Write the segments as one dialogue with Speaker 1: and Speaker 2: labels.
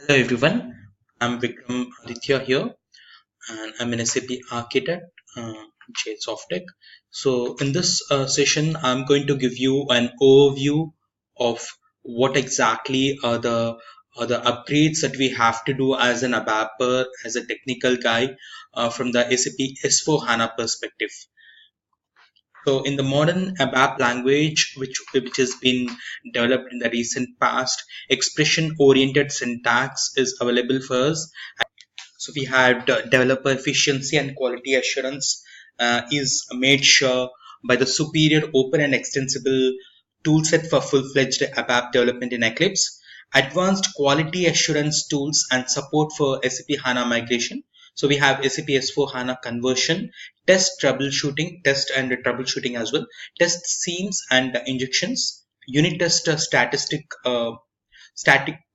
Speaker 1: Hello everyone, I'm Vikram Aditya here and I'm an SAP architect at Softech. So in this session, I'm going to give you an overview of what exactly are the upgrades that we have to do as an ABAPer, as a technical guy from the SAP S4 HANA perspective. So in the modern ABAP language, which has been developed in the recent past, expression-oriented syntax is available for us. So we had developer efficiency and quality assurance is made sure by the superior open and extensible toolset for full-fledged ABAP development in Eclipse, advanced quality assurance tools and support for SAP HANA migration. So we have SAP S4 HANA conversion, test and troubleshooting as well, test scenes and injections, unit test static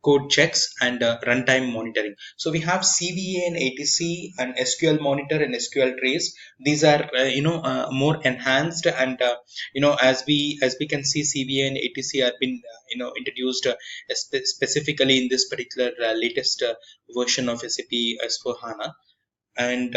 Speaker 1: code checks and runtime monitoring. So we have CVA and ATC and SQL monitor and SQL trace. These are more enhanced and as we can see, CVA and ATC have been introduced specifically in this particular latest version of SAP S4 HANA. And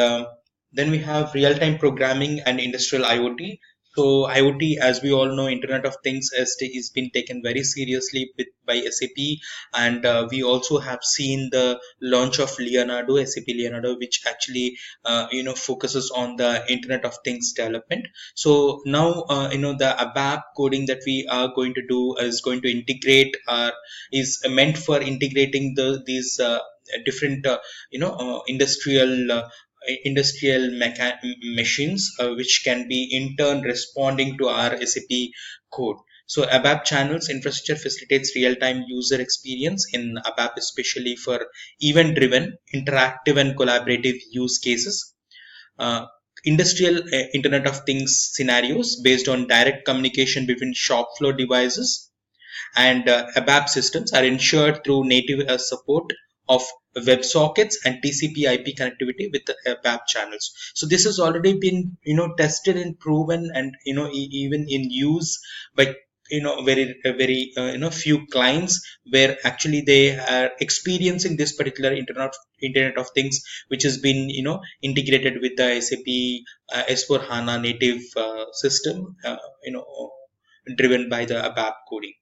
Speaker 1: then we have real-time programming and industrial IoT. So IoT, as we all know, Internet of Things is been taken very seriously by SAP, and we also have seen the launch of Leonardo, SAP Leonardo, which actually focuses on the Internet of Things development. So now the ABAP coding that we are going to do is going to integrate is meant for integrating these different machines which can be in turn responding to our SAP code. So ABAP channels infrastructure facilitates real-time user experience in ABAP, especially for event-driven, interactive and collaborative use cases. Uh, Industrial Internet of Things scenarios based on direct communication between shop floor devices and ABAP systems are ensured through native support of WebSockets and TCP/IP connectivity with the ABAP channels. So this has already been tested and proven, and even in use by very few clients, where actually they are experiencing this particular Internet of Things, which has been integrated with the SAP S4 HANA native system, driven by the ABAP coding.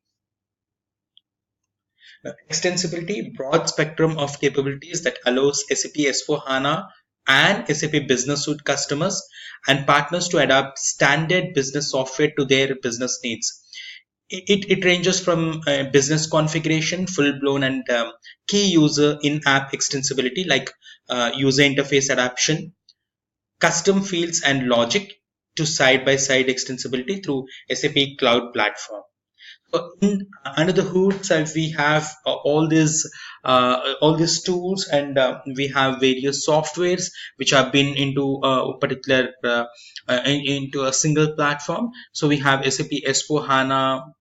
Speaker 1: Extensibility, broad spectrum of capabilities that allows SAP S4HANA and SAP Business Suite customers and partners to adapt standard business software to their business needs. It ranges from business configuration, full-blown and key user in-app extensibility like user interface adaptation, custom fields and logic, to side-by-side extensibility through SAP Cloud Platform. Under the hood side, we have all these tools, and we have various softwares which have been into a particular into a single platform. So we have SAP S4 HANA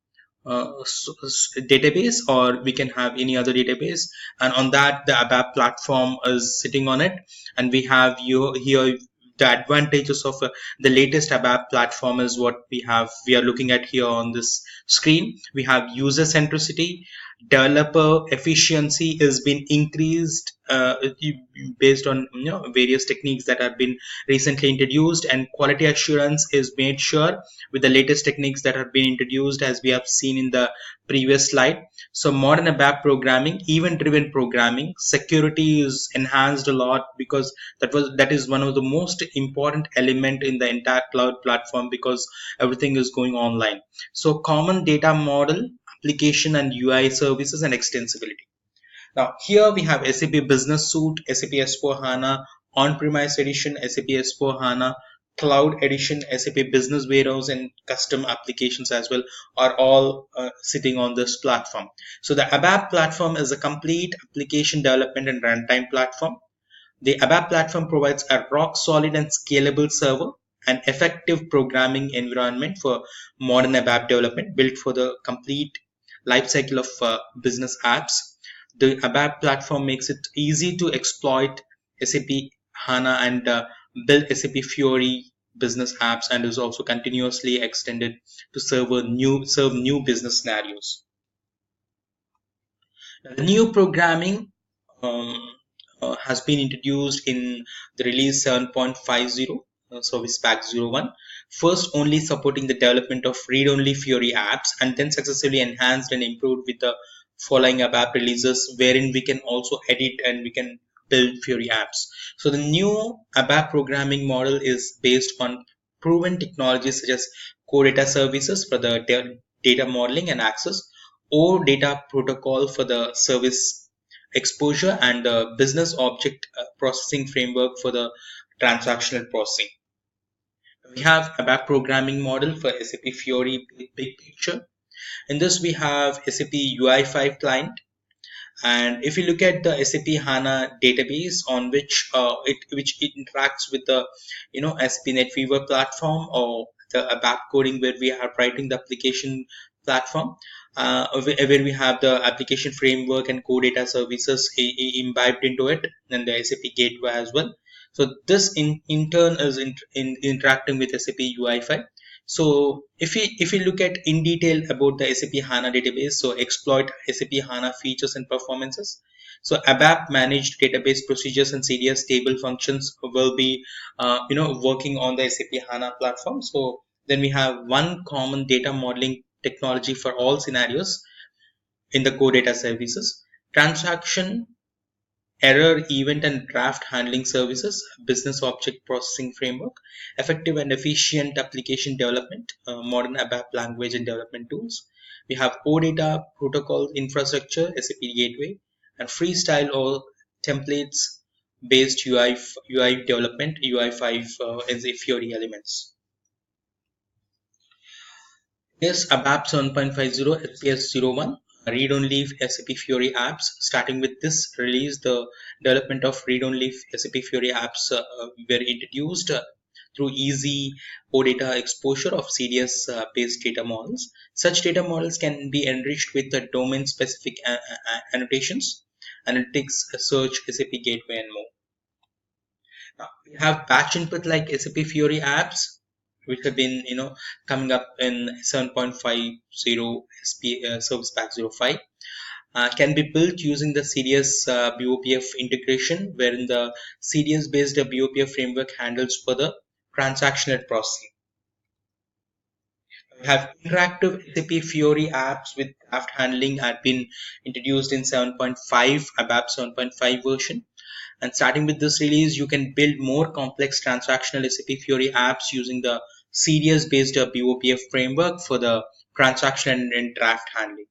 Speaker 1: database, or we can have any other database, and on that the ABAP platform is sitting on it. And we have here the advantages of the latest ABAP platform is what we are looking at here on this screen. We have user centricity, developer efficiency has been increased based on various techniques that have been recently introduced, and quality assurance is made sure with the latest techniques that have been introduced, as we have seen in the previous slide. So modern ABAP programming, event-driven programming, security is enhanced a lot, because that is one of the most important element in the entire cloud platform, because everything is going online. So common data model, application and UI services, and extensibility. Now here we have SAP Business Suite, SAP S4 HANA on-premise edition, SAP S4 HANA Cloud Edition, SAP Business Warehouse, and custom applications as well are all sitting on this platform. So the ABAP platform is a complete application development and runtime platform. The ABAP platform provides a rock-solid and scalable server, an effective programming environment for modern ABAP development, built for the complete lifecycle of business apps. The ABAP platform makes it easy to exploit SAP HANA and build SAP Fiori business apps, and is also continuously extended to serve new business scenarios. The new programming has been introduced in the release 7.50, Service Pack 01. First, only supporting the development of read-only Fiori apps, and then successively enhanced and improved with the following ABAP releases, wherein we can also edit and we can build Fiori apps. So the new ABAP programming model is based on proven technologies such as core data services for the data modeling and access, or data protocol for the service exposure, and the business object processing framework for the transactional processing. We have ABAP programming model for SAP Fiori big picture. In this, we have SAP UI5 client, and if you look at the SAP HANA database on which it interacts with the SAP NetWeaver platform, or the ABAP coding where we are writing the application platform, where we have the application framework and core data services imbibed into it, and the SAP gateway as well. So this in turn is interacting with SAP UI5. So if we look at in detail about the SAP HANA database, so exploit SAP HANA features and performances. So ABAP managed database procedures and CDS table functions will be working on the SAP HANA platform. So then we have one common data modeling technology for all scenarios in the core data services. Transaction, error, event, and draft handling services, business object processing framework, effective and efficient application development, modern ABAP language and development tools. We have OData protocol infrastructure, SAP Gateway, and freestyle or templates based UI development, UI5 as a Fiori elements. Yes, ABAP 7.50 SPS 01, read-only SAP Fiori apps. Starting with this release, the development of read-only SAP Fiori apps were introduced through easy OData exposure of CDS-based data models. Such data models can be enriched with the domain-specific annotations, analytics, search, SAP Gateway, and more. Now, we have batch input like SAP Fiori apps, which have been coming up in 7.50 Service Pack 05, can be built using the CDS BOPF integration, wherein the CDS based BOPF framework handles for the transactional processing. We have interactive SAP Fiori apps with draft handling had been introduced in 7.5 ABAP 7.5 version. And starting with this release, you can build more complex transactional SAP Fiori apps using the CDS based BOPF framework for the transaction and draft handling.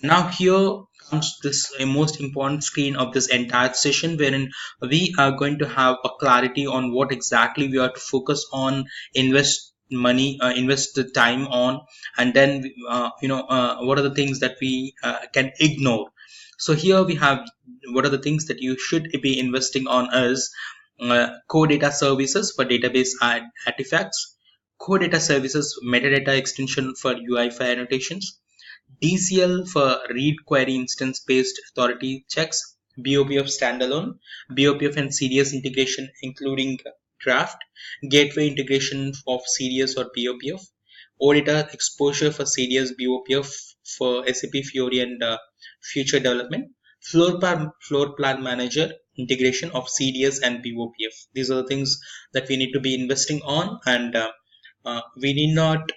Speaker 1: Now here comes this most important screen of this entire session, wherein we are going to have a clarity on what exactly we are to focus on, invest money, invest the time on, and then what are the things that we can ignore. So here we have what are the things that you should be investing on as core data services for database artifacts, core data services metadata extension for UI5 annotations, DCL for read query instance based authority checks, BOPF standalone, BOPF and CDS integration including draft, gateway integration of CDS or BOPF, OData exposure for CDS BOPF for SAP Fiori and future development, floor plan manager integration of CDS and BOPF. These are the things that we need to be investing on, and we need not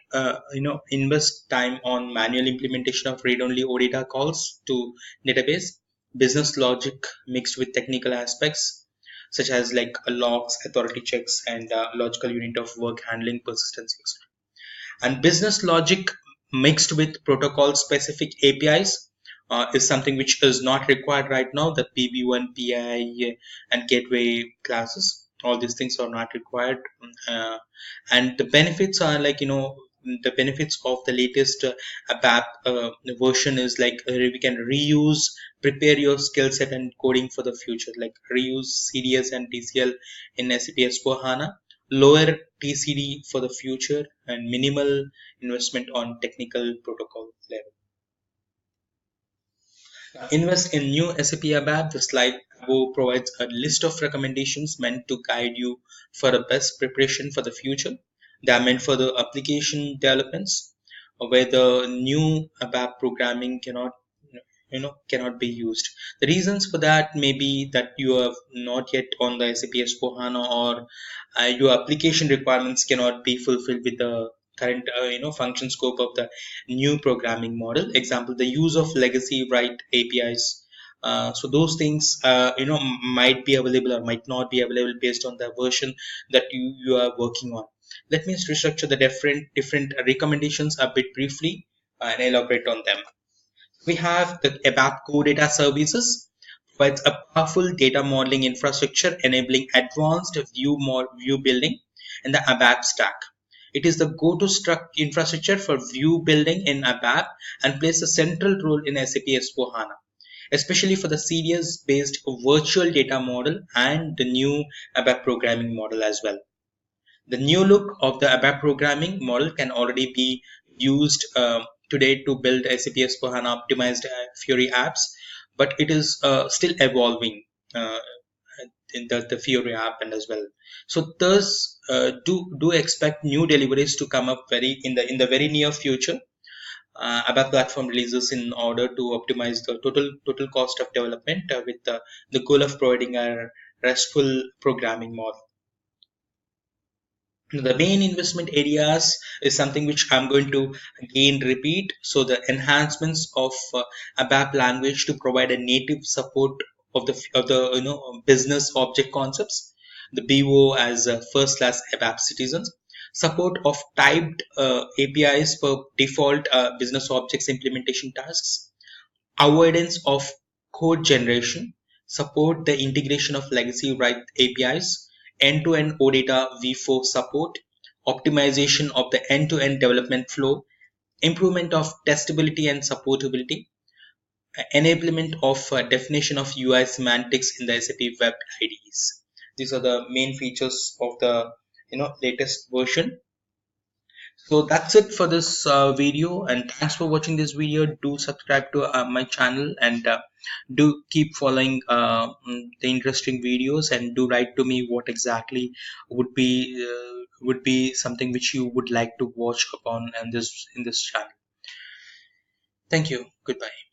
Speaker 1: invest time on manual implementation of read-only OData calls to database. Business logic mixed with technical aspects such as like logs, authority checks, and logical unit of work handling, persistency, etc. And business logic mixed with protocol specific APIs is something which is not required right now. The PB1, PI, and gateway classes, all these things are not required. And the benefits are like, the benefits of the latest ABAP version is like we can reuse, prepare your skill set and coding for the future, like reuse CDS and TCL in SAP S4HANA, lower TCD for the future, and minimal investment on technical protocol level. Invest in new SAP ABAP. The slide above provides a list of recommendations meant to guide you for the best preparation for the future. They are meant for the application developments where the new ABAP programming cannot cannot be used. The reasons for that may be that you are not yet on the SAP S/4HANA, or your application requirements cannot be fulfilled with the current function scope of the new programming model. Example, the use of legacy write APIs. So those things might be available or might not be available based on the version that you are working on. Let me restructure the different recommendations a bit briefly and elaborate on them. We have the ABAP Core Data Services, provides a powerful data modeling infrastructure enabling advanced view building in the ABAP stack. It is the go-to infrastructure for view building in ABAP and plays a central role in SAP S/4HANA, especially for the CDS-based virtual data model and the new ABAP programming model as well. The new look of the ABAP programming model can already be used today to build SAP S/4HANA optimized Fiori apps, but it is still evolving uh, in the Fiori app and as well. So thus, do expect new deliveries to come up very in the very near future. ABAP platform releases in order to optimize the total cost of development with the goal of providing a RESTful programming model. The main investment areas is something which I'm going to again repeat. So the enhancements of ABAP language to provide a native support of the business object concepts, the BO as first class ABAP citizens, support of typed APIs for default business objects implementation tasks, avoidance of code generation, support the integration of legacy write APIs, end-to-end OData v4 support, optimization of the end-to-end development flow, improvement of testability and supportability, enablement of definition of UI semantics in the SAP web IDEs. These are the main features of the latest version. So that's it for this video, and thanks for watching this video. Do subscribe to my channel, and do keep following the interesting videos, and do write to me what exactly would be something which you would like to watch upon and this in this channel. Thank you. Goodbye.